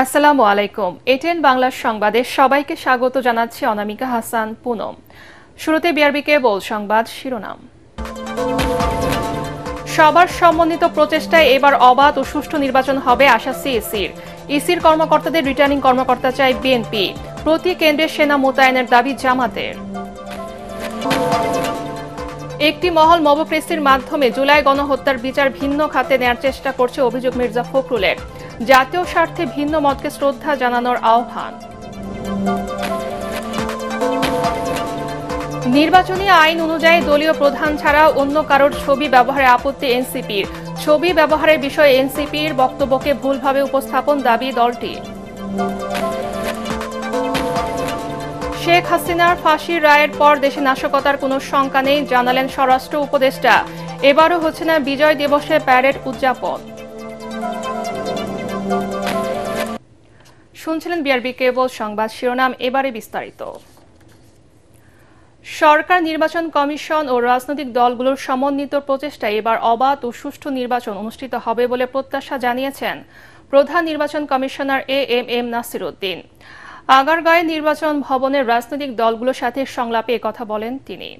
আসসালামু আলাইকুম। এটিএন বাংলার সংবাদে সবাইকে স্বাগত জানাচ্ছি অনামিকা হাসান পুনম। শুরুতে বিআরবি কেবল সংবাদ শিরোনাম। সবার সমন্বিত প্রচেষ্টায় এবার অবাধ ও সুষ্ঠু নির্বাচন হবে আশা সিইসির। ইসির কর্মকর্তাদের রিটার্নিং কর্মকর্তা চায় বিএনপি। প্রতি কেন্দ্রে সেনা মোতায়েনের দাবি জামাতের। একটি মহল মব প্রেসির মাধ্যমে জুলাই গণহত্যার বিচার ভিন্ন খাতে নেয়ার চেষ্টা করছে অভিযোগ মির্জা ফখরুলের। জাতীয় স্বার্থে ভিন্ন মতকে শ্রদ্ধা জানানোর আহ্বান। নির্বাচনী আইন অনুযায়ী দলীয় প্রধান ছাড়া অন্য কারোর ছবি ব্যবহারে আপত্তি এনসিপির। ছবি ব্যবহারের বিষয়ে এনসিপির বক্তব্যকে ভুলভাবে উপস্থাপন দাবি দলটি। শেখ হাসিনার ফাঁসির রায়ের পর দেশে নাশকতার কোনো শঙ্কা নেই জানালেন স্বরাষ্ট্র উপদেষ্টা। এবারও হচ্ছে না বিজয় দিবসে প্যারেড উদযাপন। শুনছিলেন বিআরবি কেবল সংবাদ শিরোনাম, এবারে বিস্তারিত। সরকার, নির্বাচন কমিশন ও রাজনৈতিক দলগুলোর সমন্বিত প্রচেষ্টায় এবার অবাধ ও সুষ্ঠু নির্বাচন অনুষ্ঠিত হবে বলে প্রত্যাশা জানিয়েছেন প্রধান নির্বাচন কমিশনার এএমএম নাসির উদ্দিন। আগারগাঁয়ে নির্বাচন ভবনের রাজনৈতিক দলগুলোর সাথে সংলাপে একথা বলেন তিনি।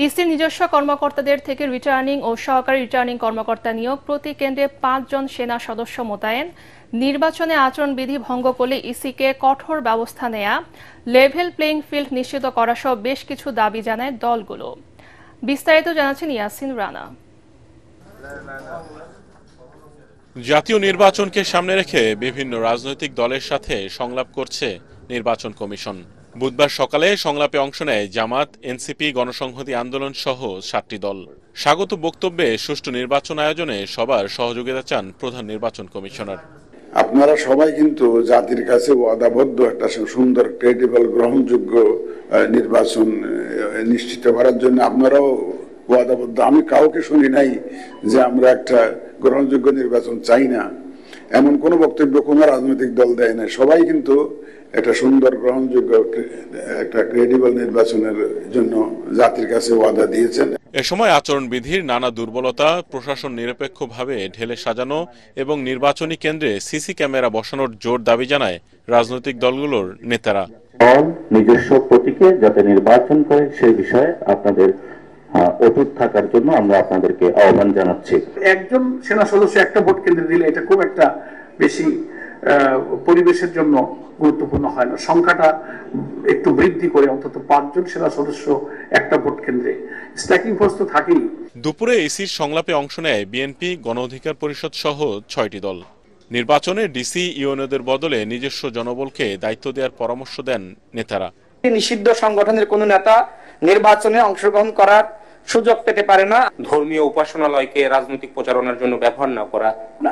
ইসির নিজস্ব কর্মকর্তাদের থেকে রিটার্নিং ও সহকারী রিটার্নিং কর্মকর্তা নিয়োগ, প্রতি কেন্দ্রে 5 জন সেনা সদস্য মোতায়েন, নির্বাচনে আচরণবিধি ভঙ্গ করলে ইসিকে কঠোর ব্যবস্থা নেয়া, লেভেল প্লেইং ফিল্ড নিশ্চিত করা সহ বেশ কিছু দাবি জানায় দলগুলো। বিস্তারিত জানাচ্ছেন ইয়াসিন রানা। জাতীয় নির্বাচনকে সামনে রেখে বিভিন্ন রাজনৈতিক দলের সাথে সংলাপ করছে নির্বাচন কমিশন। বুধবার সকালে সংলাপে অংশ নেয় জামাত, এনসিপি, গণসংহতি আন্দোলন সহ 7টি দল। স্বাগত বক্তব্যে সুষ্ঠু নির্বাচন আয়োজনে সবার সহযোগিতা চান প্রধান নির্বাচন কমিশনার। আপনারা সবাই কিন্তু জাতির কাছে ওয়াদাবদ্ধ একটা সুন্দর, ক্রেডিবল, গ্রহণযোগ্য নির্বাচন নিশ্চিত করার জন্য আপনারাও ওয়াদাবদ্ধ। আমি কাউকে শুনি নাই যে আমরা একটা গ্রহণযোগ্য নির্বাচন চাই না, এমন কোনো বক্তব্য কোনো রাজনৈতিক দল দেয় না। সবাই কিন্তু একটা সুন্দর, গ্রহণযোগ্য, একটা ক্রেডিবল নির্বাচনের জন্য জাতির কাছে ওয়াদা দিয়েছেন। এ সময় আচরণবিধির নানা দুর্বলতা, প্রশাসন নিরপেক্ষভাবে ঢেলে সাজানো এবং নির্বাচনী কেন্দ্রে সিসি ক্যামেরা বসানোর জোর দাবি জানায় রাজনৈতিক দলগুলোর নেতারা। নিজস্ব প্রতীকে যাতে নির্বাচন করে সেই বিষয়ে আপনাদের অটুট থাকার জন্য আমরা আপনাদেরকে আহ্বান জানাচ্ছি। একজন সেনা সদস্য একটা ভোট কেন্দ্রে দিলে এটা খুব একটা বেশি পরিবেশের জন্য গুরুত্বপূর্ণ হয় না। সংখ্যাটা একটু বৃদ্ধি করে অন্তত 5 জন সেনা সদস্য একটা ভোট কেন্দ্রে, স্ট্যাকিং ফোর্স তো থাকেই। দুপুরে ইসির সংলাপে অংশ নেয় বিএনপি, গণ অধিকার পরিষদ সহ 6টি দল। নির্বাচনে ডিসি, ইউএনওদের বদলে নিজস্ব জনবলকে দায়িত্ব দেওয়ার পরামর্শ দেন নেতারা। নিষিদ্ধ সংগঠনের কোন নেতা নির্বাচনে অংশগ্রহণ করার সুযোগ পেতে পারে না। ধর্মীয় উপাসনালয়কে রাজনৈতিক প্রচারণার জন্য ব্যবহার না করা।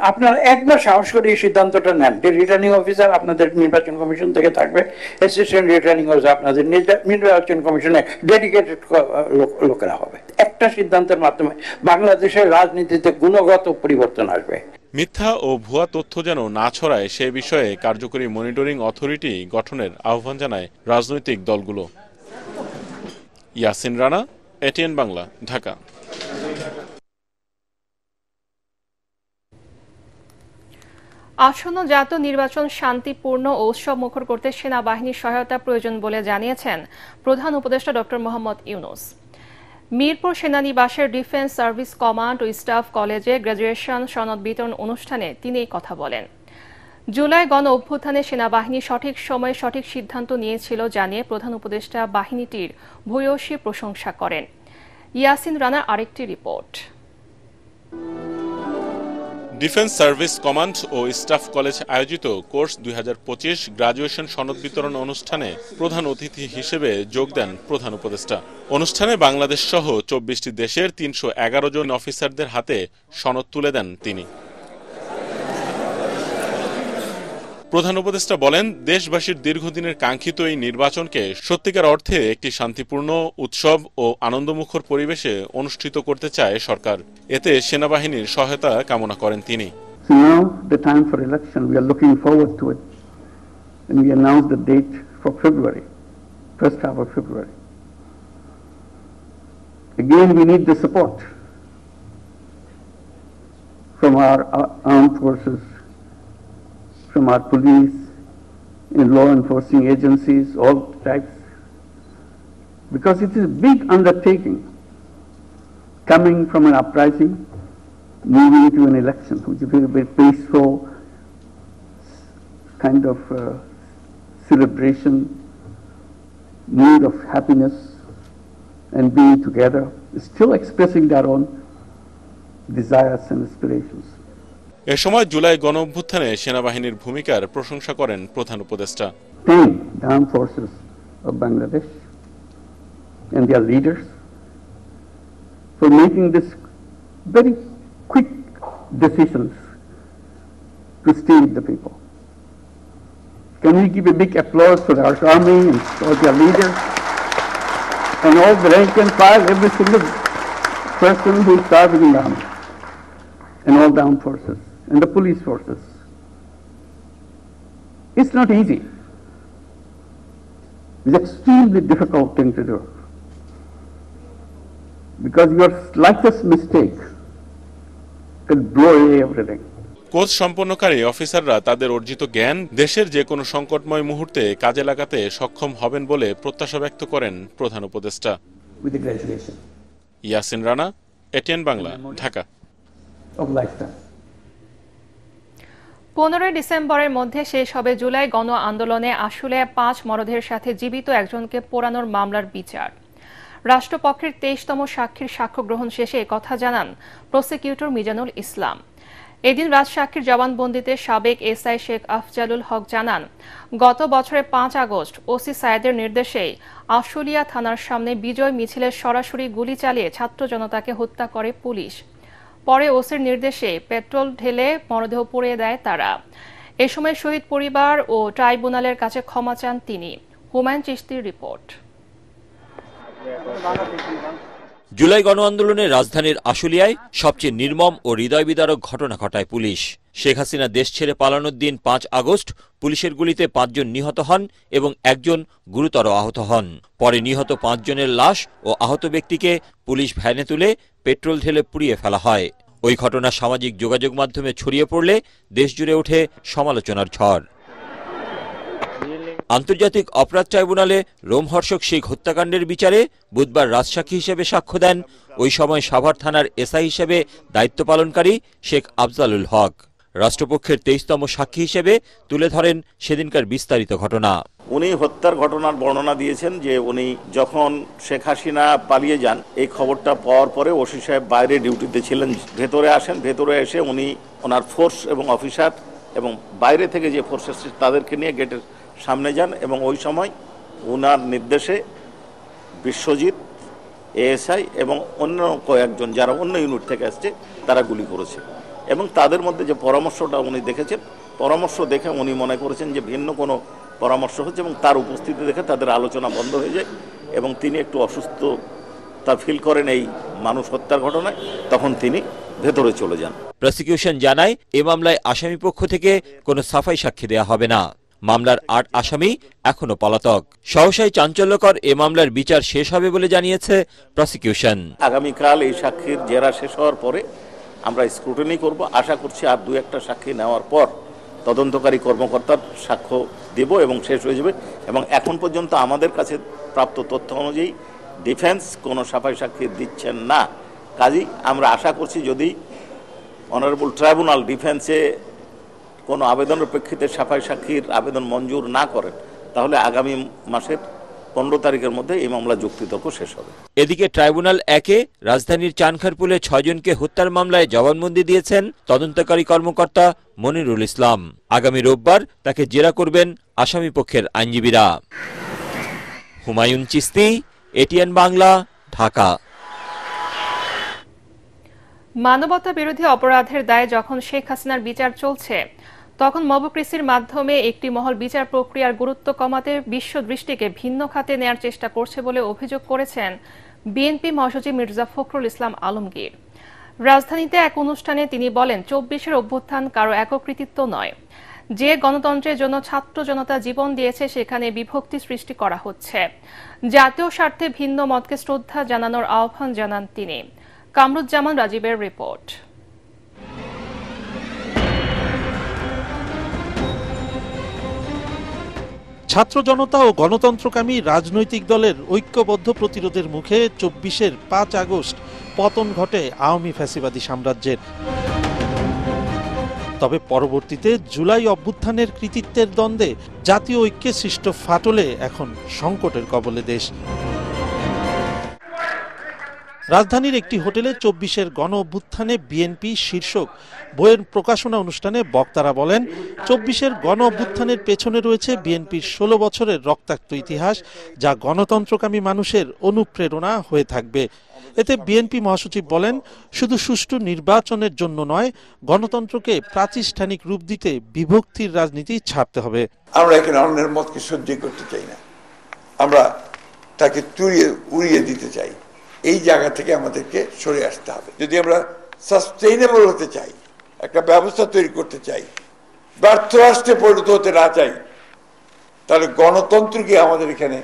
আপনারা একবার সাহস করে এই সিদ্ধান্তটা নেন যে রিটার্নিং অফিসার আপনাদের নির্বাচন কমিশন থেকে থাকবে, অ্যাসিস্ট্যান্ট রিটার্নিং অফিসার আপনাদের নির্বাচন কমিশনে ডেডিকেটেড লোকেরা হবে। একটা সিদ্ধান্তের মাধ্যমে বাংলাদেশের রাজনীতিতে গুণগত পরিবর্তন আসবে। মিথ্যা ও ভুয়া তথ্য যেন না ছড়ায় সে বিষয়ে কার্যকরী মনিটরিং অথরিটি গঠনের আহ্বান জানায় রাজনৈতিক দলগুলো। ইয়াসিন রানা, এটিএন বাংলা, ঢাকা। আসন্ন জাতীয় নির্বাচন শান্তিপূর্ণ ও উৎসবমুখর করতে সেনাবাহিনীর সহায়তা প্রয়োজন বলে জানিয়েছেন প্রধান উপদেষ্টা ডক্টর মোহাম্মদ ইউনূস। মিরপুর সেনানিবাসের ডিফেন্স সার্ভিস কমান্ড ও স্টাফ কলেজে গ্র্যাজুয়েশন সনদ বিতরণ অনুষ্ঠানে তিনি এই কথা বলেন। জুলাই গণ অভ্যুত্থানে সেনাবাহিনী সঠিক সময়ে সঠিক সিদ্ধান্ত নিয়েছিল জানিয়ে প্রধান উপদেষ্টা বাহিনীটির ভূয়সী প্রশংসা করেন। ইয়াসিন রানার আরেকটি রিপোর্ট। ডিফেন্স সার্ভিস কমান্ড ও স্টাফ কলেজ আয়োজিত কোর্স 2025 গ্র্যাজুয়েশন সনদ বিতরণ অনুষ্ঠানে প্রধান অতিথি হিসেবে যোগ দেন প্রধান উপদেষ্টা। অনুষ্ঠানে বাংলাদেশ সহ 24টি দেশের 311 জন অফিসারদের হাতে সনদ তুলে দেন তিনি। প্রধান উপদেষ্টা বলেন, দেশবাসীর দীর্ঘদিনের কাঙ্ক্ষিত এই নির্বাচনকে সত্যিকার অর্থে একটি শান্তিপূর্ণ, উৎসব ও আনন্দমুখর পরিবেশে অনুষ্ঠিত করতে চায় সরকার। এতে সেনাবাহিনীর সহায়তা কামনা করেন তিনি। Now the time for election, we are looking forward to it, and we announced the date for February, first half of February. Again, we need the support from our armed forces from our police, in law enforcing agencies, all types, because it is a big undertaking coming from an uprising, moving to an election, which is a very peaceful kind of celebration, mood of happiness and being together, still expressing their own desires and aspirations. এ সময় জুলাই গণঅভ্যুত্থানে সেনাবাহিনীর ভূমিকার প্রশংসা করেন প্রধান উপদেষ্টা। Thank the armed forces of Bangladesh and their leaders for making this very quick decisions to stay with the people. Can we give a big applause for our army and for their leaders and all the rank and file, every single person who is serving in the army and all the armed forces and the police forces. It's not easy. It's an extremely difficult thing to do because your slightest mistake can blow away everything. Course সম্পন্নকারী অফিসাররা তাদের অর্জিত জ্ঞান দেশের যে কোনো সংকটময় মুহূর্তে কাজে লাগাতে সক্ষম হবেন বলে প্রত্যাশা ব্যক্ত করেন প্রধান উপদেষ্টা। ইয়াসিন রানা, এটিএন বাংলা, ঢাকা। 15 ডিসেম্বরের মধ্যে শেষ হবে জুলাই গণ আন্দোলনে আসলে 5 মরদেহের সাথে জীবিত একজনকে পোড়ানোর মামলার বিচার। রাষ্ট্রপক্ষের 23তম সাক্ষীর সাক্ষ্য গ্রহণ শেষে কথা জানান প্রসিকিউটর মিজানুল ইসলাম। এদিন রাজসাক্ষীর জবানবন্দিতে সাবেক এসআই শেখ আফজালুল হক জানান, গত বছরের 5 আগস্ট ওসি সায়েদের নির্দেশে আশুলিয়া থানার সামনে বিজয় মিছিলের সরাসরি গুলি চালিয়ে ছাত্র জনতাকে হত্যা করে পুলিশ। পরে ওসির নির্দেশে পেট্রোল ঢেলে মরদেহ পুড়িয়ে দেয় তারা। এ সময় শহীদ পরিবার ও ট্রাইব্যুনালের কাছে ক্ষমা চান তিনি। হুমায়ুন চিশতির রিপোর্ট। জুলাই গণ আন্দোলনে রাজধানীর আশুলিয়ায় সবচেয়ে নির্মম ও হৃদয় বিদারক ঘটনা ঘটায় পুলিশ। শেখ হাসিনা দেশ ছেড়ে পালানোর দিন 5 আগস্ট পুলিশের গুলিতে 5 জন নিহত হন এবং একজন গুরুতর আহত হন। পরে নিহত 5 জনের লাশ ও আহত ব্যক্তিকে পুলিশ ভ্যানে তুলে পেট্রোল ঢেলে পুড়িয়ে ফেলা হয়। ওই ঘটনা সামাজিক যোগাযোগ মাধ্যমে ছড়িয়ে পড়লে দেশজুড়ে ওঠে সমালোচনার ঝড়। আন্তর্জাতিক অপরাধ ট্রাইব্যুনালে রোমহর্ষক সেই হত্যাকাণ্ডের বিচারে বুধবার রাজসাক্ষী হিসেবে সাক্ষ্য দেন ওই সময় সাভার থানার এসআই হিসেবে দায়িত্ব পালনকারী শেখ আফজালুল হক। রাষ্ট্রপক্ষের 23তম সাক্ষী হিসেবে তুলে ধরেন সেদিনকার বিস্তারিত ঘটনা। উনি হত্যার ঘটনার বর্ণনা দিয়েছেন যে উনি যখন শেখ হাসিনা পালিয়ে যান এই খবরটা পাওয়ার পরে ওসি সাহেব বাইরে ডিউটিতে ছিলেন, ভেতরে আসেন, ভেতরে এসে উনি ওনার ফোর্স এবং অফিসার এবং বাইরে থেকে যে ফোর্স এসছে তাদেরকে নিয়ে গেটের সামনে যান এবং ওই সময় ওনার নির্দেশে বিশ্বজিৎ, এএসআই এবং অন্য কয়েকজন যারা অন্য ইউনিট থেকে আসছে তারা গুলি করেছে এবং তাদের মধ্যে যে পরামর্শটা উনি দেখেছেন, পরামর্শ দেখে উনি মনে করেছেন যে ভিন্ন কোনো পরামর্শ হচ্ছে এবং তার উপস্থিতি দেখে তাদের আলোচনা বন্ধ হয়ে যায় এবং তিনি একটু অসুস্থতা ফিল করেন এই মানুষ হত্যার ঘটনায়, তখন তিনি ভেতরে চলে যান। প্রসিকিউশন জানায় এ মামলায় আসামি পক্ষ থেকে কোনো সাফাই সাক্ষী দেয়া হবে না। মামলার 8 আসামি এখনো পলাতক। সহসাই চাঞ্চল্যকর এ মামলার বিচার শেষ হবে বলে জানিয়েছে প্রসিকিউশন। আগামীকাল এই সাক্ষীর জেরা শেষ হওয়ার পরে আমরা স্ক্রুটিনি করব। আশা করছি আর 2-1টা সাক্ষী নেওয়ার পর তদন্তকারী কর্মকর্তার সাক্ষ্য দেব এবং শেষ হয়ে যাবে। এবং এখন পর্যন্ত আমাদের কাছে প্রাপ্ত তথ্য অনুযায়ী ডিফেন্স কোনো সাফাই সাক্ষী দিচ্ছেন না। কাজেই আমরা আশা করছি যদি অনারেবল ট্রাইব্যুনাল ডিফেন্সে কোনো আবেদনের প্রেক্ষিতে সাফাই সাক্ষীর আবেদন মঞ্জুর না করেন তাহলে আগামী মাসের 15 তারিখের মধ্যে এই মামলা যুক্তিতর্ক শেষ হবে। এদিকে ট্রাইব্যুনাল 1-এ রাজধানীর চানখারপুলে 6 জনকে হত্যার মামলায় জবানবন্দি দিয়েছেন তদন্তকারী কর্মকর্তা মনিরুল ইসলাম। আগামী রোববার তাকে জেরা করবেন আসামি পক্ষের আইনজীবীরা। হুমায়ুন চিশতি, এটিএন বাংলা, ঢাকা। মানবতা বিরোধী অপরাধের দায়ে যখন শেখ হাসিনার বিচার চলছে তখন মবক্রেসির মাধ্যমে একটি মহল বিচার প্রক্রিয়ার গুরুত্ব কমাতে বিশ্ব দৃষ্টিকে ভিন্ন খাতে নেয়ার চেষ্টা করছে বলে অভিযোগ করেছেন বিএনপি মহাসচিব মির্জা ফখরুল ইসলাম আলমগীর। রাজধানীতে এক অনুষ্ঠানে তিনি বলেন, 24-এর অভ্যুত্থান কারো একক কৃতিত্ব নয়। যে গণতন্ত্রের জন্য ছাত্র জনতা জীবন দিয়েছে সেখানে বিভক্তি সৃষ্টি করা হচ্ছে। জাতীয় স্বার্থে ভিন্ন মতকে শ্রদ্ধা জানানোর আহ্বান জানান তিনি। কামরুজ্জামান রাজীবের রিপোর্ট। ছাত্র জনতা ও গণতন্ত্রকামী রাজনৈতিক দলের ঐক্যবদ্ধ প্রতিরোধের মুখে ২৪-এর ৫ আগস্ট পতন ঘটে আওয়ামী ফ্যাসিবাদী সাম্রাজ্যের। তবে পরবর্তীতে জুলাই অভ্যুত্থানের কৃতিত্বের দ্বন্দ্বে জাতীয় ঐক্যে সৃষ্ট ফাটলে এখন সংকটের কবলে দেশ। রাজধানীর একটি হোটেলে ২৪-এর গণ অভ্যুত্থানে বিএনপি শীর্ষক বইয়ের প্রকাশনা অনুষ্ঠানে বক্তারা বলেন, ২৪-এর গণ অভ্যুত্থানের পেছনে রয়েছে বিএনপির ১৬ বছরের রক্তাক্ত ইতিহাস, যা গণতন্ত্রকামী মানুষের অনুপ্রেরণা হয়ে থাকবে। এতে বিএনপি মহাসচিব বলেন, শুধু সুষ্ঠু নির্বাচনের জন্য নয়, গণতন্ত্রকে প্রাতিষ্ঠানিক রূপ দিতে বিভক্তির রাজনীতি ছাড়তে হবে। আমরা এখানে অন্যের মতকে সহ্য করতে চাই না, আমরা তাকে উড়িয়ে দিতে চাই। এই জায়গা থেকে আমাদেরকে সরে আসতে হবে। যদি আমরা সাস্টেইনেবল হতে চাই, একটা ব্যবস্থা তৈরি করতে চাই, ব্যর্থ রাষ্ট্রে পরিণত হতে না চাই, তাহলে গণতন্ত্রকে আমাদের এখানে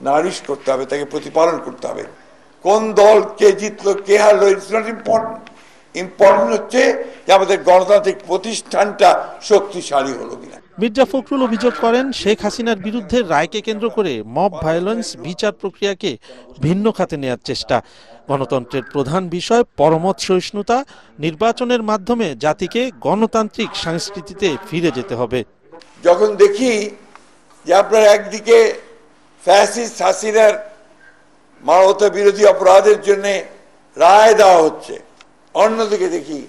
নারিশ করতে হবে, তাকে প্রতিপালন করতে হবে। কোন দল কে জিতলো কে হারলো ইটস নট ইম্পর্টেন্ট। ইম্পর্টেন্ট হচ্ছে যে আমাদের গণতান্ত্রিক প্রতিষ্ঠানটা শক্তিশালী হলো কিনা। মির্জা ফখরুল অভিযোগ করেন, শেখ হাসিনার বিরুদ্ধে রায়কে কেন্দ্র করে মব ভায়োলেন্স বিচার প্রক্রিয়াকে ভিন্ন খাতে নেয়ার চেষ্টা। গণতন্ত্রের প্রধান বিষয় পরমত সহিষ্ণুতা, নির্বাচনের মাধ্যমে জাতিকে গণতান্ত্রিক সংস্কৃতিতে ফিরে যেতে হবে। যখন দেখি যে আপনার একদিকে ফ্যাসিস্ট হাসিনার মানবতা বিরোধী অপরাধের জন্য রায় দেওয়া হচ্ছে, অন্যদিকে দেখি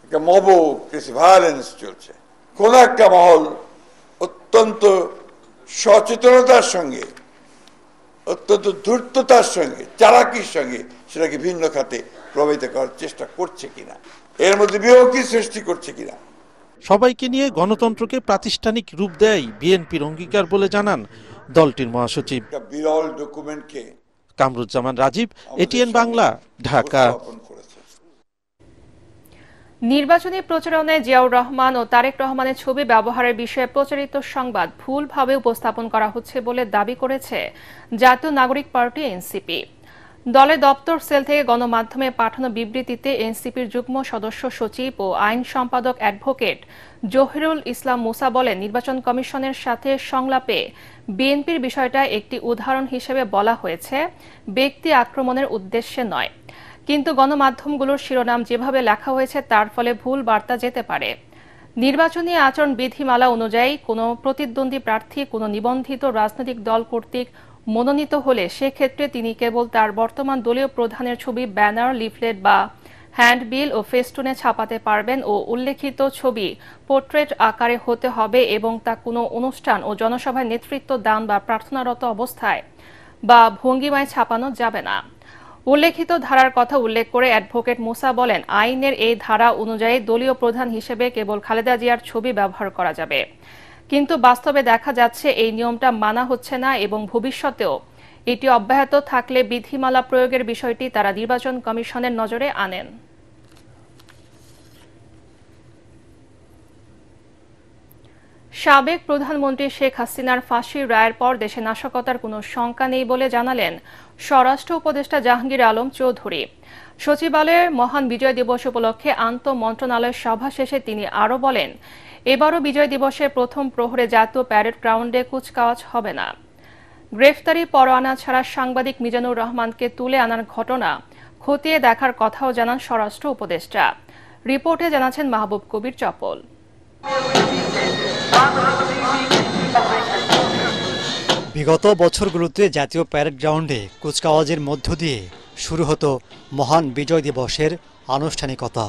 একটা মব ভায়োলেন্স চলছে। কোন একটা মহল অত্যন্ত সচেতনতার সঙ্গে, অত্যন্ত ধূর্ততার সঙ্গে, চালাকির সঙ্গে সেটাকে ভিন্ন খাতে প্রভাবিত করার চেষ্টা করছে কিনা, এর মধ্যে বিভক্তি সৃষ্টি করছে কিনা। সবাইকে নিয়ে গণতন্ত্রকে প্রাতিষ্ঠানিক রূপ দেয় বিএনপির অঙ্গীকার বলে জানান দলটির মহাসচিব। বিরল ডকুমেন্টকে কামরুজ্জামান রাজীব, এটিএন বাংলা, ঢাকা। নির্বাচনী প্রচারণায় জিয়াউর রহমান ও তারেক রহমানের ছবি ব্যবহারের বিষয়ে প্রচারিত সংবাদ ভুলভাবে উপস্থাপন করা হচ্ছে বলে দাবি করেছে জাতীয় নাগরিক পার্টি এনসিপি। দলের দপ্তর সেল থেকে গণমাধ্যমে পাঠানো বিবৃতিতে এনসিপির যুগ্ম সদস্য সচিব ও আইন সম্পাদক অ্যাডভোকেট জহিরুল ইসলাম মুসা বলেন, নির্বাচন কমিশনের সাথে সংলাপে বিএনপির বিষয়টা একটি উদাহরণ হিসেবে বলা হয়েছে, ব্যক্তি আক্রমণের উদ্দেশ্যে নয়। কিন্তু গণমাধ্যমগুলোর শিরোনাম যেভাবে লেখা হয়েছে তার ফলে ভুল বার্তা যেতে পারে। নির্বাচনী আচরণ বিধিমালা অনুযায়ী কোনো প্রতিদ্বন্দ্বী প্রার্থী কোনো নিবন্ধিত রাজনৈতিক দল কর্তৃক মনোনীত হলে সেক্ষেত্রে তিনি কেবল তার বর্তমান দলীয় প্রধানের ছবি ব্যানার, লিফলেট বা হ্যান্ডবিল ও ফেস্টুনে ছাপাতে পারবেন ও উল্লেখিত ছবি পোর্ট্রেট আকারে হতে হবে এবং তা কোনো অনুষ্ঠান ও জনসভায় নেতৃত্ব দান বা প্রার্থনারত অবস্থায় বা ভঙ্গিমায় ছাপানো যাবে না। উল্লেখিত ধারার কথা উল্লেখ করে অ্যাডভোকেট মুসা বলেন, আইনের এই ধারা অনুযায়ী দলীয় প্রধান হিসেবে কেবল খালেদা জিয়ার ছবি ব্যবহার করা যাবে, কিন্তু বাস্তবে দেখা যাচ্ছে এই নিয়মটা মানা হচ্ছে না এবং ভবিষ্যতেও এটি অব্যাহত থাকলে বিধিমালা প্রয়োগের বিষয়টি তারা নির্বাচন কমিশনের নজরে আনেন। সাবেক প্রধানমন্ত্রী শেখ হাসিনার ফাঁসির রায়ের পর দেশে নাশকতার কোনো শঙ্কা নেই বলে জানালেন স্বরাষ্ট্র উপদেষ্টা জাহাঙ্গীর আলম চৌধুরী। সচিবালয়ের মহান বিজয় দিবস উপলক্ষে আন্তঃ মন্ত্রণালয়ের সভা শেষে তিনি আরও বলেন, এবারও বিজয় দিবসের প্রথম প্রহরে জাতীয় প্যারেড গ্রাউন্ডে কুচকাওয়াজ হবে না। গ্রেফতারি পরোয়ানা ছাড়া সাংবাদিক মিজানুর রহমানকে তুলে আনার ঘটনা খতিয়ে দেখার কথাও জানান স্বরাষ্ট্র উপদেষ্টা। রিপোর্টে জানাচ্ছেন মাহবুব কবির চপল। বিগত বছরগুলোতে জাতীয় প্যারেড গ্রাউন্ডে কুচকাওয়াজের মধ্য দিয়ে শুরু হতো মহান বিজয় দিবসের আনুষ্ঠানিকতা।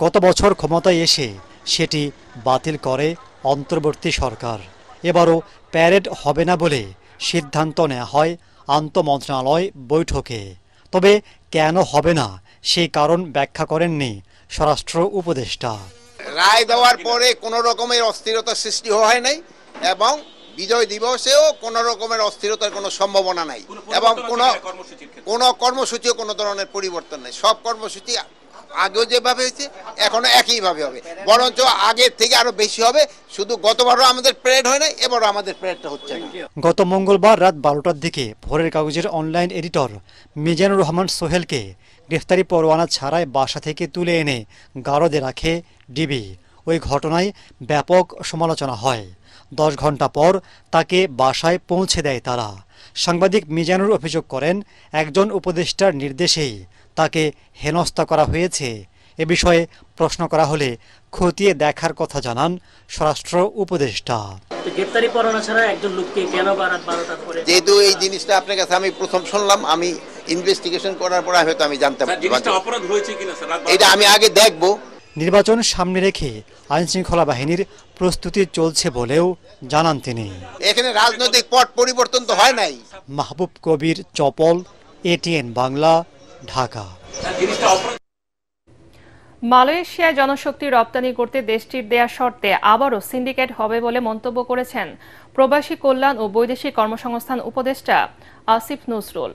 গত বছর ক্ষমতায় এসে সেটি বাতিল করে অন্তর্বর্তী সরকার। এবারও প্যারেড হবে না বলে সিদ্ধান্ত নেওয়া হয় আন্তঃমন্ত্রণালয় বৈঠকে। তবে কেন হবে না সেই কারণ ব্যাখ্যা করেননি স্বরাষ্ট্র উপদেষ্টা। রায় দেওয়ার পরে কোনো রকমের অস্থিরতা সৃষ্টি হয় নাই এবং বিজয় দিবসেও কোনো রকমের অস্থিরতার কোনো সম্ভাবনা নাই এবং কোনো কর্মসূচিও কোনো ধরনের পরিবর্তন নেই। সব কর্মসূচি আগেও যেভাবে হয়েছে এখনো একইভাবে হবে, বরঞ্চ আগের থেকে আরো বেশি হবে। শুধু গতবারও আমাদের প্যারেড হয় নাই, এবারও আমাদের প্যারেডটা হচ্ছে না। গত মঙ্গলবার রাত 12টার দিকে ভোরের কাগজের অনলাইন এডিটর মিজানুর রহমান সোহেলকে গ্রেফতারি পরোয়ানা ছাড়াই বাসা থেকে তুলে এনে গারদে রাখে ডিবি। ওই ঘটনায় ব্যাপক সমালোচনা হয়। 10 ঘন্টা পর তাকে বাসায় পৌঁছে দেয় তারা। সাংবাদিক মিজানুর অভিযোগ করেন, একজন উপদেষ্টার নির্দেশেই তাকে হেনস্থা করা হয়েছে। এ বিষয়ে প্রশ্ন করা হলে খতিয়ে দেখার কথা জানান স্বরাষ্ট্র উপদেষ্টা। গ্রেফতারি পরোয়ানা ছাড়া একজন লোককে কেন রাত 12টার পরে? যেহেতু এই জিনিসটা আপনার কাছে আমি প্রথম শুনলাম, আমি ইনভেস্টিগেশন করার পর হয়তো আমি জানতে পারবো এটা আমি আগে দেখব। নির্বাচন সামনে রেখে আইনশৃঙ্খলা বাহিনীর প্রস্তুতি চলছে বলেও জানান তিনি। এখানে রাজনৈতিক পট পরিবর্তন তো হয় নাই। মাহবুব কবির, চপল, ATN বাংলা, ঢাকা। মালয়েশিয়ায় জনশক্তি রপ্তানি করতে দেশটির দেয়া শর্তে আবারও সিন্ডিকেট হবে বলে মন্তব্য করেছেন প্রবাসী কল্যাণ ও বৈদেশিক কর্মসংস্থান উপদেষ্টা আসিফ নজরুল।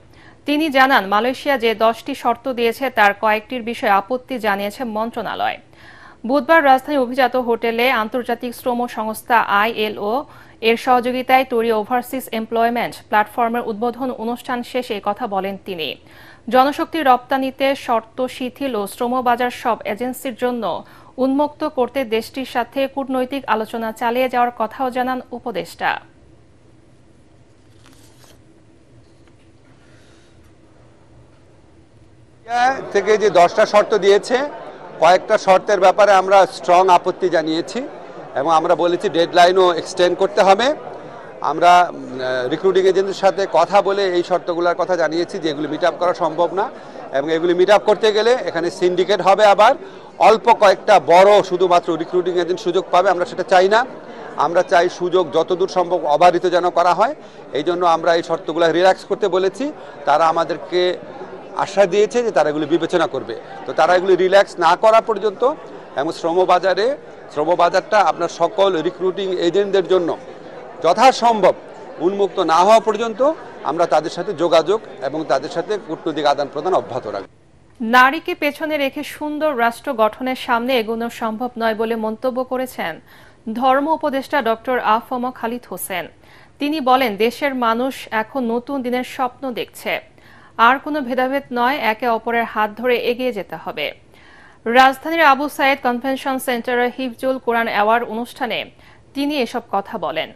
তিনি জানান, মালয়েশিয়া যে 10টি শর্ত দিয়েছে তার কয়েকটির বিষয়ে আপত্তি জানিয়েছে মন্ত্রণালয়। বুধবার রাজধানী অভিজাত হোটেলে আন্তর্জাতিক শ্রম সংস্থা ILO এর সহযোগিতায় তৈরি ওভারসিজ এমপ্লয়মেন্ট প্ল্যাটফর্মের উদ্বোধন অনুষ্ঠান শেষে কথা বলেন তিনি। জনশক্তি রপ্তানিতে শর্ত শিথিল ও শ্রমবাজার সব এজেন্সির জন্য উন্মুক্ত করতে দেশটির সাথে কূটনৈতিক আলোচনা চালিয়ে যাওয়ার কথাও জানান উপদেষ্টা। থেকে যে 10টা শর্ত দিয়েছে, কয়েকটা শর্তের ব্যাপারে আমরা স্ট্রং আপত্তি জানিয়েছি এবং আমরা বলেছি ডেডলাইনও এক্সটেন্ড করতে হবে। আমরা রিক্রুটিং এজেন্সির সাথে কথা বলে এই শর্তগুলোর কথা জানিয়েছি যে এগুলি মিট আপ করা সম্ভব না এবং এগুলি মিট আপ করতে গেলে এখানে সিন্ডিকেট হবে। আবার অল্প কয়েকটা বড় শুধুমাত্র রিক্রুটিং এজেন্ট সুযোগ পাবে, আমরা সেটা চাই না। আমরা চাই সুযোগ যতদূর সম্ভব অবারিত যেন করা হয়। এই জন্য আমরা এই শর্তগুলো রিল্যাক্স করতে বলেছি। তারা আমাদেরকে আশা দিয়েছে যে তারা এগুলি বিবেচনা করবে। তো তারা এগুলি রিল্যাক্স না করা পর্যন্ত এবং শ্রমবাজারটা আপনার সকল রিক্রুটিং এজেন্টদের জন্য যথাসম্ভব উন্মুক্ত না হওয়া পর্যন্ত আমরা তাদের সাথে যোগাযোগ এবং তাদের সাথে কূটনৈতিক আদান প্রদান অব্যাহত রাখব। নারীকে পেছনে রেখে সুন্দর রাষ্ট্র গঠনের সামনে এগোনো সম্ভব নয় বলে মন্তব্য করেছেন ধর্ম উপদেষ্টা ডক্টর আ.ফ.ম. খালিদ হোসেন। তিনি বলেন, দেশের মানুষ এখন নতুন দিনের স্বপ্ন দেখছে। আর কোনো ভেদাভেদ নয়, একে অপরের হাত ধরে এগিয়ে যেতে হবে। রাজধানীর আবু সাইদ কনভেনশন সেন্টারে হিফজুল কোরআন অ্যাওয়ার্ড অনুষ্ঠানে তিনি এসব কথা বলেন।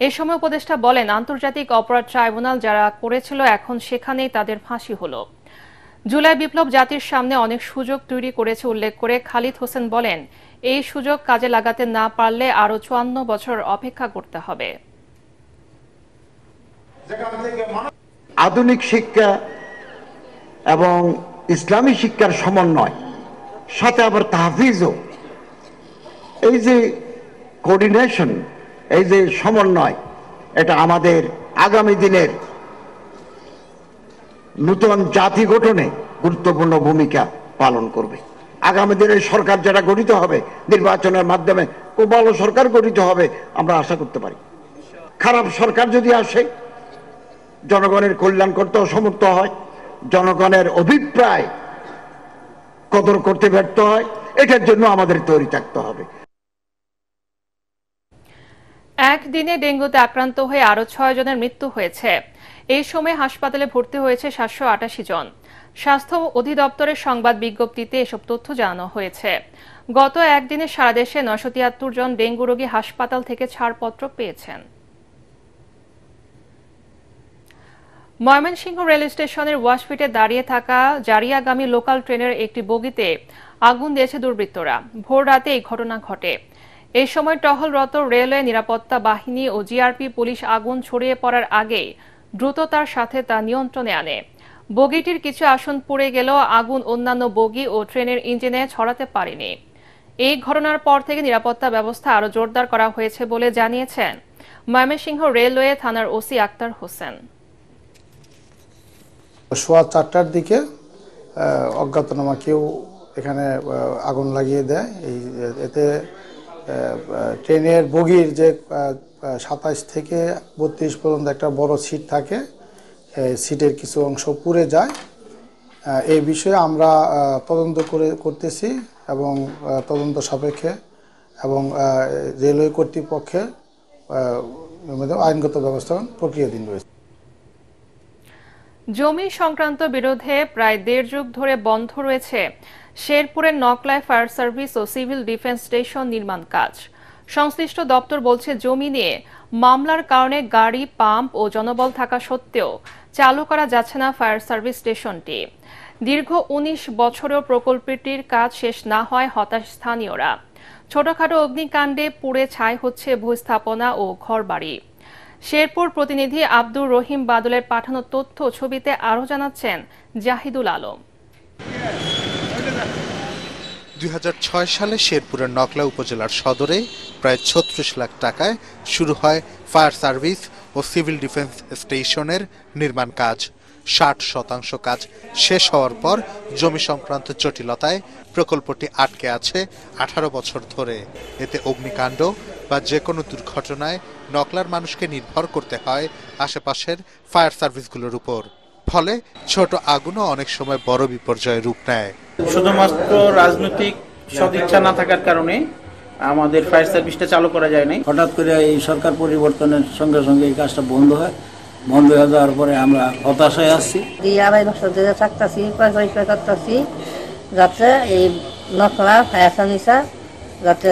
এ সময় উপদেষ্টা বলেন, আন্তর্জাতিক অপরাধ ট্রাইব্যুনাল যারা করেছিল এখন সেখানেই তাদের ফাঁসি হলো। জুলাই বিপ্লব জাতির সামনে অনেক সুযোগ তৈরি করেছে উল্লেখ করে খালিদ হোসেন বলেন, এই সুযোগ কাজে লাগাতে না পারলে আরো 54 বছর অপেক্ষা করতে হবে। আধুনিক শিক্ষা এবং ইসলামী শিক্ষার সমন্বয়, সাথে আবার তাহফিজও, এই যে কোঅর্ডিনেশন, এই যে সমন্বয়, এটা আমাদের আগামী দিনের নতুন জাতি গঠনে গুরুত্বপূর্ণ ভূমিকা পালন করবে। আগামী দিনের সরকার যারা গঠিত হবে নির্বাচনের মাধ্যমে, খুব ভালো সরকার গঠিত হবে আমরা আশা করতে পারি। খারাপ সরকার যদি আসে, জনগণের কল্যাণ করতে অসমর্থ হয়, জনগণের অভিপ্রায় কদর করতে ব্যর্থ হয়, এটার জন্য আমাদের তৈরি থাকতে হবে। একদিনে ডেঙ্গুতে আক্রান্ত হয়ে আরো 6 জনের মৃত্যু হয়েছে। এই সময় হাসপাতালে ভর্তি হয়েছে 788 জন। স্বাস্থ্য অধিদপ্তরের সংবাদ বিজ্ঞপ্তিতে এসব তথ্য জানানো হয়েছে। গত একদিনে সারা দেশে 973 জন ডেঙ্গু রোগী হাসপাতাল থেকে ছাড়পত্র পেয়েছেন। ময়মনসিংহ রেল স্টেশনের ওয়াশপিটে দাঁড়িয়ে থাকা জারিয়াগামী লোকাল ট্রেনের একটি বগিতে আগুন দিয়েছে দুর্বৃত্তরা। ভোর রাতে এই ঘটনা ঘটে। এই সময় টহলরত রেলওয়ে নিরাপত্তা বাহিনী ও জিআরপি পুলিশ আগুন ছড়িয়ে পড়ার আগে দ্রুততার সাথে তা নিয়ন্ত্রণে আনে। বগিটির কিছু আসন পুড়ে গেলেও আগুন অন্যান্য বগি ও ট্রেনের ইঞ্জিনে ছড়াতে পারেনি। এই ঘটনার পর থেকে নিরাপত্তা ব্যবস্থা আরো জোরদার করা হয়েছে বলে জানিয়েছেন ময়মনসিংহ রেলওয়ে থানার ওসি আক্তার হোসেন। সোয়া 4টার দিকে অজ্ঞাতনামা কেউ এখানে আগুন লাগিয়ে দেয়। এতে ট্রেনের বগির যে 27 থেকে 32 পর্যন্ত একটা বড় সিট থাকে, সিটের কিছু অংশ পুড়ে যায়। এই বিষয়ে আমরা তদন্ত করতেছি এবং তদন্ত সাপেক্ষে এবং রেলওয়ে কর্তৃপক্ষের আইনগত ব্যবস্থা প্রক্রিয়াধীন রয়েছে। জমি সংক্রান্ত বিরোধে প্রায় 1.5 যুগ ধরে বন্ধ রয়েছে শেরপুরের নকলায় ফায়ার সার্ভিস ও সিভিল ডিফেন্স স্টেশন নির্মাণ কাজ। সংশ্লিষ্ট দপ্তর বলছে, জমি নিয়ে মামলার কারণে গাড়ি, পাম্প ও জনবল থাকা সত্ত্বেও চালু করা যাচ্ছে না ফায়ার সার্ভিস স্টেশনটি। দীর্ঘ ১৯ বছরেও প্রকল্পটির কাজ শেষ না হয় হতাশ স্থানীয়রা। ছোটখাটো অগ্নিকাণ্ডে পুড়ে ছাই হচ্ছে ভূস্থাপনা ও ঘরবাড়ি। শেরপুর প্রতিনিধি আব্দুর রহিম বাদলের পাঠানো তথ্য ছবিতে আরও জানাচ্ছেন জাহিদুল আলম। ২০০৬ সালে শেরপুরের নকলা উপজেলার সদরে প্রায় ৩৬ লাখ টাকায় শুরু হয় ফায়ার সার্ভিস ও সিভিল ডিফেন্স স্টেশনের নির্মাণ কাজ। ৬০% কাজ শেষ হওয়ার পর জমি সংক্রান্ত জটিলতায় প্রকল্পটি আটকে আছে ১৮ বছর ধরে। এতে অগ্নিকাণ্ড বা যে কোনো দুর্ঘটনায় নকলার মানুষকে নির্ভর করতে হয় আশেপাশের ফায়ার সার্ভিসগুলোর উপর। ফলে ছোট আগুনও অনেক সময় বড় বিপর্যয়ের রূপ নেয়। শুধুমাত্র রাজনৈতিক সদিচ্ছা না থাকার কারণে আমাদের ফায়ার সার্ভিসটা চালু করা যায় নাই। হঠাৎ করে এই সরকার পরিবর্তনের সঙ্গে সঙ্গে এই কাজটা বন্ধ হয়। বন্ধ হয়ে যাওয়ার পরে আমরা হতাশ হয়ে আসছি। ২.৫ বছর ধরে থাকতেছি, পরিষ্কার করতেছি যাতে এই নকলা ফায়ার সার্ভিস যাতে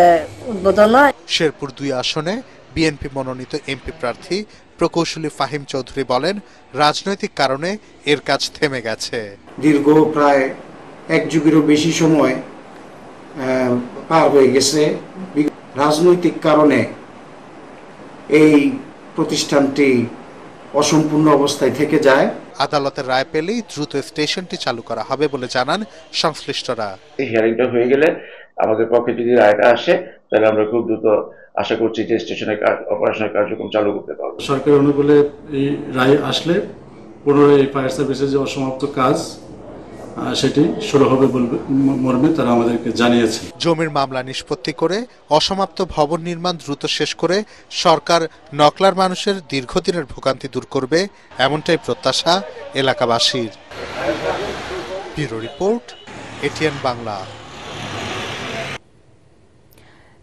উদ্বোধন হয়। শেরপুর ২ আসনে বিএনপি মনোনীত এমপি প্রার্থী প্রকৌশলী ফাহিম চৌধুরী বলেন, রাজনৈতিক কারণে এর কাজ থেমে গেছে। দীর্ঘ প্রায় ১ যুগেরও বেশি সময় পার হয়ে গেছে। রাজনৈতিক কারণে এই প্রতিষ্ঠানটি অসম্পূর্ণ অবস্থায় থেকে যায়। আদালতের রায় পেলেই দ্রুত স্টেশনটি চালু করা হবে বলে জানান সংশ্লিষ্টরা। এই হিয়ারিংটা হয়ে গেলে আমাদের পক্ষে যদি রায়টা আসে তাহলে আমরা খুব দ্রুত আশা করছি যে স্টেশনের অপারেশনাল কার্যক্রম চালু করতে পারবো। সরকারের অনুকূলে এই রায় আসলে পুনরায় এই ফায়ার সার্ভিসের যে অসমাপ্ত কাজ সেটি শুরু হবে মর্মে তারা আমাদেরকে জানিয়েছে। জমির মামলা নিষ্পত্তি করে অসমাপ্ত ভবন নির্মাণ দ্রুত শেষ করে সরকার নকলার মানুষের দীর্ঘদিনের ভোগান্তি দূর করবে, এমনটাই প্রত্যাশা এলাকাবাসীর। Bureau report, ATN Bangla.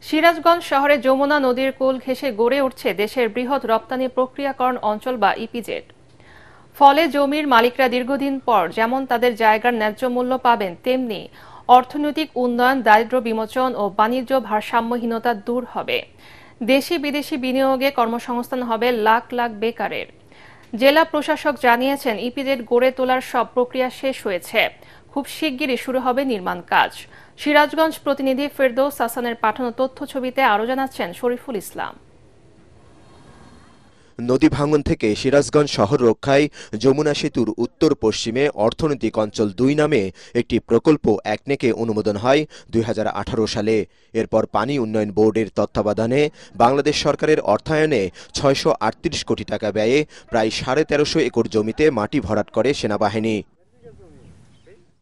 Sirajganj শহরে যমুনা নদীর কোল ঘেঁষে গড়ে উঠছে দেশের বৃহৎ রপ্তানি প্রক্রিয়াকরণ অঞ্চল বা ইপিজেড। ফলে জমির মালিকরা দীর্ঘদিন পর যেমন তাদের জায়গার ন্যায্য মূল্য পাবেন, তেমনি অর্থনৈতিক উন্নয়ন, দারিদ্র্য বিমোচন ও বাণিজ্য ভারসাম্যহীনতা দূর হবে। দেশি বিদেশি বিনিয়োগে কর্মসংস্থান হবে লাখ লাখ বেকারের। জেলা প্রশাসক জানিয়েছেন, ইপিজেড গড়ে তোলার সব প্রক্রিয়া শেষ হয়েছে, খুব শিগগিরই শুরু হবে নির্মাণ কাজ। সিরাজগঞ্জ প্রতিনিধি ফেরদৌস হাসানের পাঠানো তথ্য ছবিতে আরও জানাচ্ছেন শরীফুল ইসলাম। নদী ভাঙন থেকে সিরাজগঞ্জ শহর রক্ষায় যমুনা সেতুর উত্তর পশ্চিমে অর্থনৈতিক অঞ্চল ২ নামে একটি প্রকল্প একনেকে অনুমোদন হয় ২০১৮ সালে। এরপর পানি উন্নয়ন বোর্ডের তত্ত্বাবধানে বাংলাদেশ সরকারের অর্থায়নে ৬৩৮ কোটি টাকা ব্যয়ে প্রায় ১৩৫০ একর জমিতে মাটি ভরাট করে সেনাবাহিনী।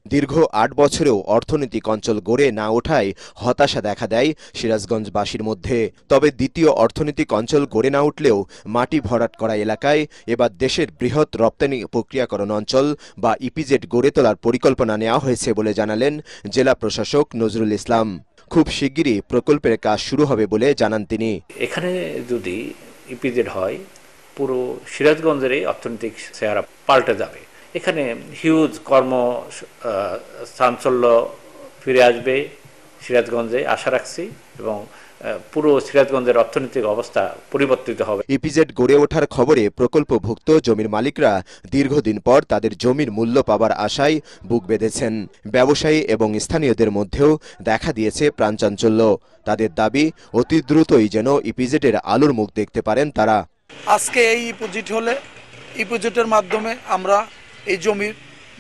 দীর্ঘ ৮ বছরেও অর্থনৈতিক অঞ্চল গড়ে না ওঠায় হতাশা দেখা দেয় সিরাজগঞ্জবাসীর মধ্যে। তবে দ্বিতীয় অর্থনৈতিক অঞ্চল গড়ে না উঠলেও মাটি ভরাট করা এলাকায় এবার দেশের বৃহৎ রপ্তানি প্রক্রিয়াকরণ অঞ্চল বা ইপিজেড গড়ে তোলার পরিকল্পনা নেওয়া হয়েছে বলে জানালেন জেলা প্রশাসক নজরুল ইসলাম। খুব শিগগিরই প্রকল্পের কাজ শুরু হবে বলে জানান তিনি। এখানে যদি ইপিজেড হয়, পুরো সিরাজগঞ্জের অর্থনৈতিক চেহারা পাল্টে যাবে। এখানে হিউজ কর্মচাঞ্চল্য ফিরে আসবে সিরাজগঞ্জে, আশা রাখছি, এবং পুরো সিরাজগঞ্জের অর্থনৈতিক অবস্থা পরিবর্তিত হবে। ইপিজেড গড়ে ওঠার খবরে প্রকল্পভুক্ত জমির মালিকরা দীর্ঘদিন পর তাদের জমির মূল্য পাবার আশায় বুক বেঁধেছেন। ব্যবসায়ী এবং স্থানীয়দের মধ্যেও দেখা দিয়েছে প্রাণচাঞ্চল্য। তাদের দাবি, অতি দ্রুতই যেন ইপিজেডের আলোর মুখ দেখতে পারেন তারা। আজকে এই ইপিজেড হলে ইপিজেডের মাধ্যমে আমরা এই জমির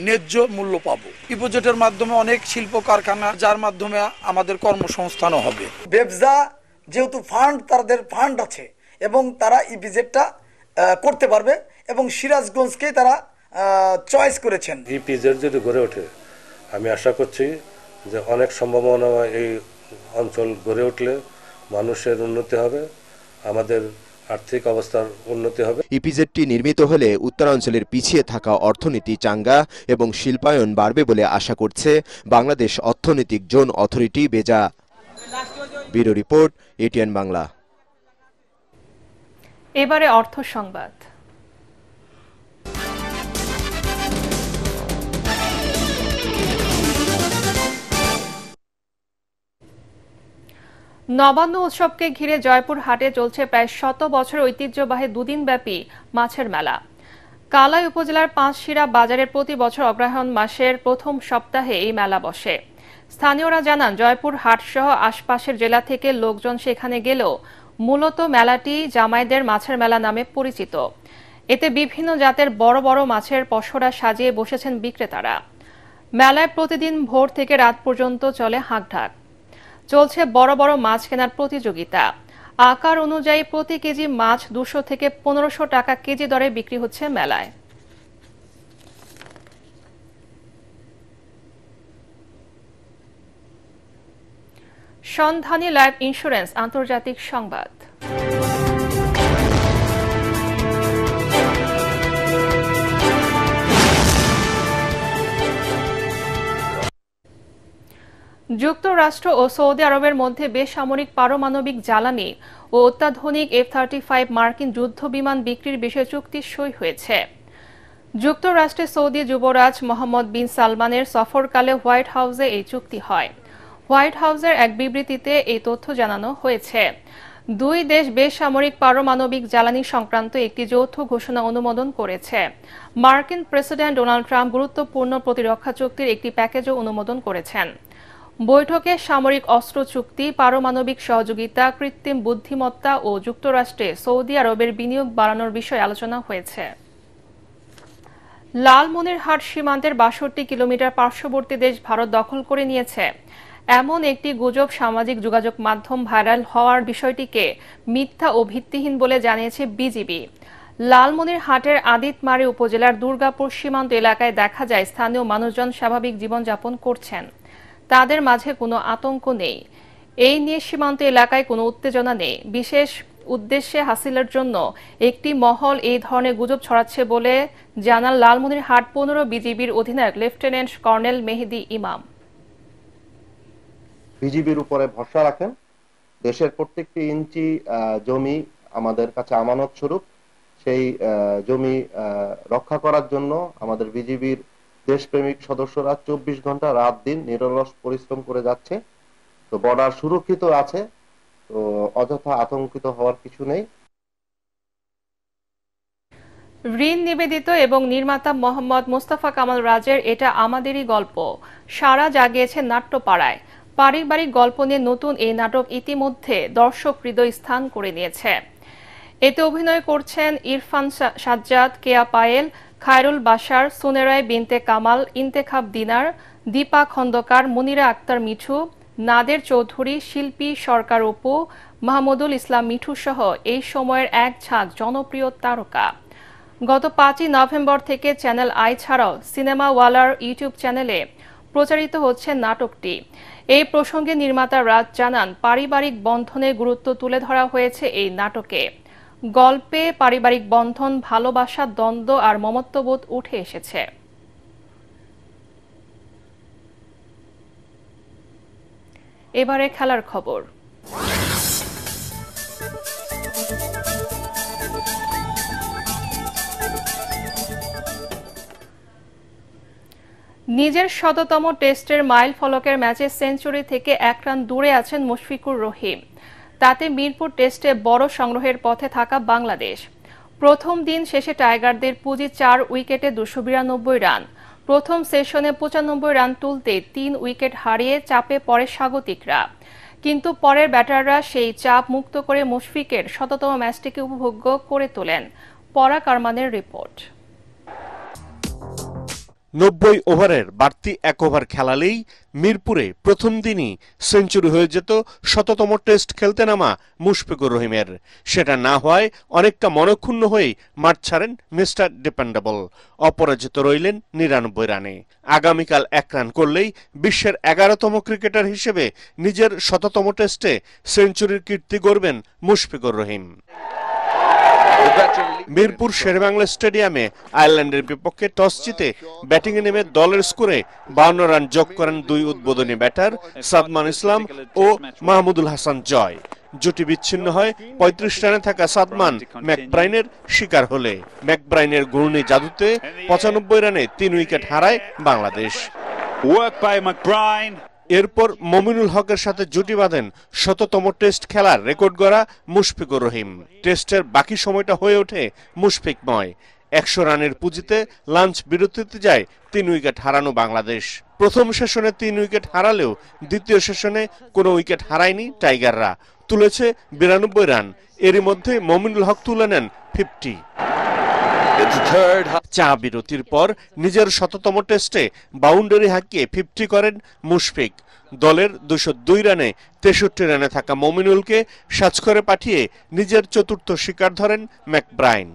ন্যায্য মূল্য পাবো। ইপিজেডের মাধ্যমে অনেক শিল্প কারখানা, যার মাধ্যমে আমাদের কর্মসংস্থানও হবে। ব্যবসা যেহেতু তাদের ফান্ড আছে এবং তারা ইপিজেডটা করতে পারবে এবং সিরাজগঞ্জকে তারা চয়েস করেছেন। ইপিজেড যদি গড়ে ওঠে, আমি আশা করছি যে অনেক সম্ভাবনা এই অঞ্চল গড়ে উঠলে মানুষের উন্নতি হবে, আমাদের আর্থিক অবস্থার উন্নতি হবে। ইপিজেডটি নির্মিত হলে উত্তরাঞ্চলের পিছিয়ে থাকা অর্থনীতি চাঙ্গা এবং শিল্পায়ন বাড়বে বলে আশা করছে বাংলাদেশ অর্থনৈতিক zone authority BEZA. Bureau report, ATN Bangla. এবারে অর্থ সংবাদ। নবান্ন উৎসবকে ঘিরে জয়পুর হাটে চলছে প্রায় 100 বছর ঐতিহ্যবাহী দুদিনব্যাপী মাছের মেলা। কালাই উপজেলার পাঁচশিরা বাজারের প্রতি বছর অগ্রহায়ণ মাসের প্রথম সপ্তাহে এই মেলা বসে। স্থানীয়রা জানান, জয়পুর হাটসহ আশপাশের জেলা থেকে লোকজন সেখানে গেলেও মূলত মেলাটি জামাইদের মাছের মেলা নামে পরিচিত। এতে বিভিন্ন জাতের বড় বড় মাছের পসরা সাজিয়ে বসেছেন বিক্রেতারা। মেলায় প্রতিদিন ভোর থেকে রাত পর্যন্ত চলে হাঁকঢাক। চলছে বড় বড় মাছ কেনার প্রতিযোগিতা। আকার অনুযায়ী প্রতি কেজি মাছ 200 থেকে 1500 টাকা কেজি দরে বিক্রি হচ্ছে মেলায়। সন্ধানী লাইফ ইন্স্যুরেন্স আন্তর্জাতিক সংবাদ। যুক্তরাষ্ট্র ও সৌদি আরবের মধ্যে বেসামরিক পারমাণবিক জ্বালানি ও অত্যাধুনিক F-35 মার্কিন যুদ্ধ বিমান বিক্রির বিষয়ে চুক্তি সই হয়েছে। যুক্তরাষ্ট্রে সৌদি যুবরাজ মোহাম্মদ বিন সালমানের সফরকালে হোয়াইট হাউসে এই চুক্তি হয়। হোয়াইট হাউসের এক বিবৃতিতে এই তথ্য জানানো হয়েছে। দুই দেশ বেসামরিক পারমাণবিক জ্বালানি সংক্রান্ত একটি যৌথ ঘোষণা অনুমোদন করেছে। মার্কিন প্রেসিডেন্ট ডোনাল্ড ট্রাম্প গুরুত্বপূর্ণ প্রতিরক্ষা চুক্তির একটি প্যাকেজও অনুমোদন করেছেন। বৈঠকে সামরিক অস্ত্র চুক্তি, পারমাণবিক সহযোগিতা, কৃত্রিম বুদ্ধিমত্তা ও যুক্তরাষ্ট্রে সৌদি আরবের বিনিয়োগ বাড়ানোর বিষয়ে আলোচনা হয়েছে। লালমনিরহাট সীমান্তের 62 কিলোমিটার পার্শ্ববর্তী দেশ ভারত দখল করে নিয়েছে এমন একটি গুজব সামাজিক যোগাযোগ মাধ্যম ভাইরাল হওয়ার বিষয়টিকে মিথ্যা ও ভিত্তিহীন বলে জানিয়েছে বিজিবি। লালমনিরহাটের আদিতমারি উপজেলার দুর্গাপুর সীমান্ত এলাকায় দেখা যায় স্থানীয় মানুষজন স্বাভাবিক জীবনযাপন করছেন। তাদের মাঝে কোনো আতঙ্ক নেই। এই নিয়ে সীমান্ত এলাকায় কোনো উত্তেজনা নেই। বিশেষ উদ্দেশ্যে হাসিলের জন্য একটি মহল এই ধরনের গুজব ছড়াচ্ছে বলে জানান লালমনিরহাট 15 বিজিবির অধিনায়ক লেফটেন্যান্ট কর্নেল মেহেদি ইমাম। বিজিবির উপরে ভরসা রাখেন। দেশের প্রত্যেকটি ইঞ্চি জমি আমাদের কাছে আমানত স্বরূপ। সেই জমি রক্ষা করার জন্য আমাদের বিজিবির দেশপ্রেমিক সদস্যরা 24 ঘন্টা রাত দিন নিরলস পরিশ্রম করে যাচ্ছে। তো বর্ডার সুরক্ষিত আছে, তো অযথা আতঙ্কিত হওয়ার কিছু নেই। ঋণ নিবেদিত এবং নির্মাতা মোহাম্মদ মোস্তফা কামাল রাজের এটা আমাদেরই গল্প সারা জাগিয়েছে নাট্যপাড়ায়। পারিবারিক গল্প নিয়ে নতুন এই নাটক ইতিমধ্যে দর্শক হৃদয় স্থান করে নিয়েছে। এতে অভিনয় করছেন ইরফান সাজ্জাদ, কেয়া পায়েল, খায়রুল বাশার, সুনেরায় বিনতে কামাল, ইন্তেখাব দিনার, দীপা খন্দকার, মুনিরা আক্তার মিঠু, নাদের চৌধুরী, শিল্পী সরকার অপু, মাহমুদুল ইসলাম মিঠু সহ এই সময়ের এক ঝাঁক জনপ্রিয় তারকা। গত 5 নভেম্বর থেকে চ্যানেল আই ছাড়াও সিনেমা ওয়ালার ইউটিউব চ্যানেলে প্রচারিত হচ্ছে নাটকটি। এই প্রসঙ্গে নির্মাতা রাজ জানান, পারিবারিক বন্ধনের গুরুত্ব তুলে ধরা হয়েছে এই নাটকে। গল্পে পারিবারিক বন্ধন, ভালোবাসা, দ্বন্দ্ব আর মমত্ববোধ উঠে এসেছে। এবারে খেলার খবর। নিজের 100তম টেস্টের মাইল ফলকের ম্যাচে সেঞ্চুরি থেকে 1 রান দূরে আছেন মুশফিকুর রহিম। তাতে মিরপুর টেস্টে বড় সংগ্রহের পথে থাকা বাংলাদেশ। প্রথম দিন শেষে টাইগারদের পুঁজি 4 উইকেটে 292 রান। প্রথম সেশনে 95 রান তুলতে 3 উইকেট হারিয়ে চাপে পড়ে স্বাগতিকরা। কিন্তু পরের ব্যাটাররা সেই চাপ মুক্ত করে মুশফিকের 100তম ম্যাচটিকে উপভোগ্য করে তোলেন। পরাগ আরমানের রিপোর্ট। 90 ওভারের বাড়তি 1 ওভার খেলালেই মিরপুরে প্রথম দিনই সেঞ্চুরি হয়ে যেত 100তম টেস্ট খেলতে নামা মুশফিকুর রহিমের। সেটা না হওয়ায় অনেকটা মনক্ষুণ্ণ হয়ে মাঠ ছাড়েন মিস্টার ডিপেন্ডেবল। অপরাজিত রইলেন 99 রানে। আগামীকাল 1 রান করলেই বিশ্বের 11তম ক্রিকেটার হিসেবে নিজের 100তম টেস্টে সেঞ্চুরির কীর্তি গড়বেন মুশফিকুর রহিম। মিরপুর শেরেবাংলা স্টেডিয়ামে আয়ারল্যান্ডের বিপক্ষে টস জিতে ব্যাটিংয়ে নেমে দলের স্কোরে 52 রান যোগ করেন 2 উদ্বোধনী ব্যাটার সাদমান ইসলাম ও মাহমুদুল হাসান জয়। জুটি বিচ্ছিন্ন হয় 35 রানে থাকা সাদমান ম্যাকব্রাইনের শিকার হলে। ম্যাকব্রাইনের ঘূর্ণি জাদুতে 95 রানে 3 উইকেট হারায় বাংলাদেশ। এরপর মমিনুল হকের সাথে জুটি বাঁধেন ১৭তম টেস্ট খেলার রেকর্ড গড়া মুশফিকুর রহিম। টেস্টের বাকি সময়টা হয়ে ওঠে মুশফিকময়। ১০০ রানের পুঁজিতে লাঞ্চ বিরতিতে যায় ৩ উইকেট হারানো বাংলাদেশ। প্রথম সেশনে ৩ উইকেট হারালেও দ্বিতীয় সেশনে কোনো উইকেট হারায়নি টাইগাররা, তুলেছে ৯২ রান। এরই মধ্যে মমিনুল হক তুলে নেন 50। চা বিরতির পর নিজের ১৭তম টেস্টে বাউন্ডারি হাঁকিয়ে 50 করেন মুশফিক। দলের ২০২ রানে ৬৩ রানে থাকা মমিনুলকে সাজ করে পাঠিয়ে নিজের চতুর্থ শিকার ধরেন ম্যাকব্রাইন।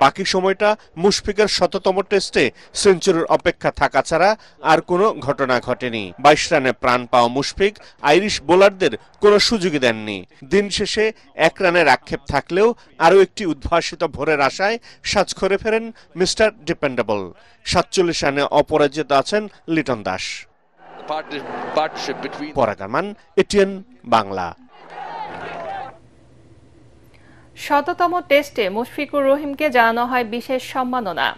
বাকি সময়টা মুশফিকের ১৭তম টেস্টে সেঞ্চুরির অপেক্ষা থাকা ছাড়া আর কোনো ঘটনা ঘটেনি। ২২ রানে প্রাণ পাওয়া মুশফিক আইরিশ বোলারদের কোনো সুযোগই দেননি। দিন শেষে ১ রানের আক্ষেপ থাকলেও আরও একটি উদ্ভাসিত ভোরের আশায় সাজ করে ফেরেন মিস্টার ডিপেন্ডেবল। ৪৭ রানে অপরাজিত আছেন লিটন দাস। পরাগামান, এটিএন বাংলা। ১৭তম টেস্টে মুশফিকুর রহিমকে জানানো হয় বিশেষ সম্মাননা।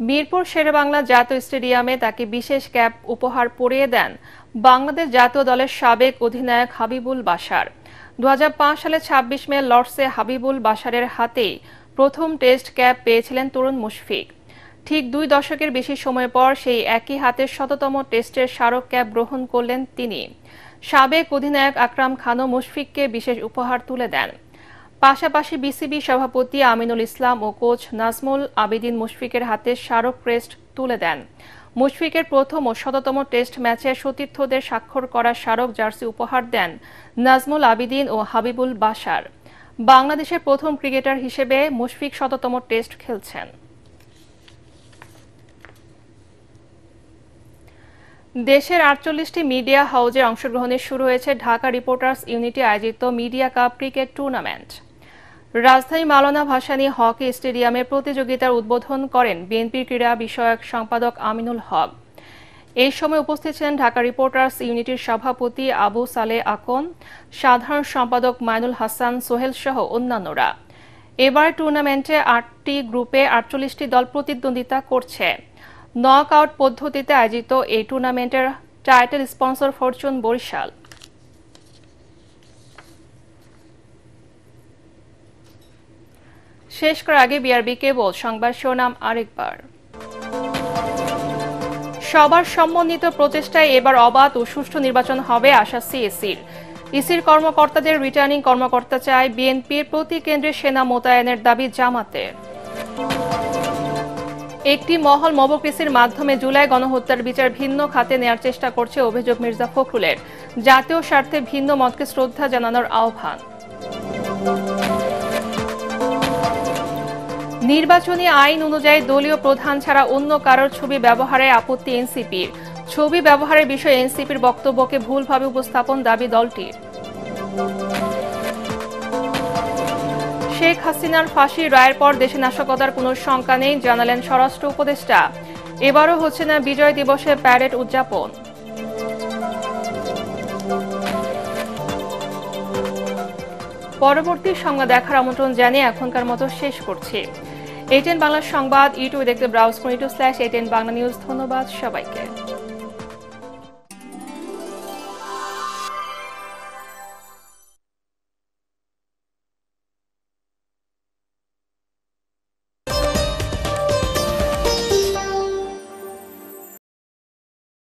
মিরপুর শেরেবাংলা জাতীয় স্টেডিয়ামে তাকে বিশেষ ক্যাপ উপহার পরিয়ে দেন বাংলাদেশ জাতীয় দলের সাবেক অধিনায়ক হাবিবুল বাশার। ২০০৫ সালে ২৬ মে লর্ডসে হাবিবুল বাশারের হাতেই প্রথম টেস্ট ক্যাপ পেয়েছিলেন তরুণ মুশফিক। ঠিক ২ দশকের বেশি সময় পর সেই একই হাতের ১৭তম টেস্টের স্মারক ক্যাপ গ্রহণ করলেন তিনি। সাবেক অধিনায়ক আকরাম খানও মুশফিককে বিশেষ উপহার তুলে দেন। পাশাপাশি বিসিবি সভাপতি আমিনুল ইসলাম ও কোচ নাজমুল আবিদিন মুশফিকের হাতে স্মারক ক্রেস্ট তুলে দেন। মুশফিকের প্রথম ও ১৭তম টেস্ট ম্যাচে সতীর্থদের স্বাক্ষর করা স্মারক জার্সি উপহার দেন নাজমুল আবিদিন ও হাবিবুল বাশার। বাংলাদেশের প্রথম ক্রিকেটার হিসেবে মুশফিক ১৭তম টেস্ট খেলছেন। দেশের ৪৮টি মিডিয়া হাউজে অংশগ্রহণে শুরু হয়েছে ঢাকা রিপোর্টার্স ইউনিটি আয়োজিত মিডিয়া কাপ ক্রিকেট টুর্নামেন্ট। রাজধানী মাওলানা ভাসানী হকি স্টেডিয়ামে প্রতিযোগিতার উদ্বোধন করেন বিএনপির ক্রীড়া বিষয়ক সম্পাদক আমিনুল হক। এই সময় উপস্থিত ছিলেন ঢাকা রিপোর্টার্স ইউনিটির সভাপতি আবু সালে আকন, সাধারণ সম্পাদক মাইনুল হাসান সোহেল সহ অন্যান্যরা। এবার টুর্নামেন্টে ৮টি গ্রুপে ৪৮টি দল প্রতিদ্বন্দ্বিতা করছে। নক আউট পদ্ধতিতে আয়োজিত এই টুর্নামেন্টের টাইটেল স্পন্সর ফরচুন বরিশাল। শেষ করার আগে বিআরবি কেবল সংবাদ শিরোনাম আরেকবার। সবার সমন্বিত প্রচেষ্টায় এবার অবাধ ও সুষ্ঠু নির্বাচন হবে আশা সিএসির। ইসির কর্মকর্তাদের রিটার্নিং কর্মকর্তা চায় বিএনপির প্রতি কেন্দ্রে সেনা মোতায়েনের দাবি জামাতের। একটি মহল মবক্রেসির মাধ্যমে জুলাই গণহত্যার বিচার ভিন্ন খাতে নেয়ার চেষ্টা করছে অভিযোগ মির্জা ফখরুলের। জাতীয় স্বার্থে ভিন্ন মতকে শ্রদ্ধা জানানোর আহ্বান। নির্বাচনী আইন অনুযায়ী দলীয় প্রধান ছাড়া অন্য কারোর ছবি ব্যবহারে আপত্তি এনসিপির। ছবি ব্যবহারের বিষয়ে এনসিপির বক্তব্যকে ভুলভাবে উপস্থাপন দাবি দলটির। শেখ হাসিনার ফাঁসির রায়ের পর দেশে নাশকতার কোনো শঙ্কা নেই, জানালেন স্বরাষ্ট্র উপদেষ্টা। এবারও হচ্ছে না বিজয় দিবসে প্যারেড উদযাপন। পরবর্তী সংবাদ দেখার আমন্ত্রণ জানিয়ে এখনকার মতো শেষ করছি। এটিএন বাংলা সংবাদ ইউটিউবে দেখতে ব্রাউজ করুন /ATN বাংলা নিউজ। ধন্যবাদ সবাইকে।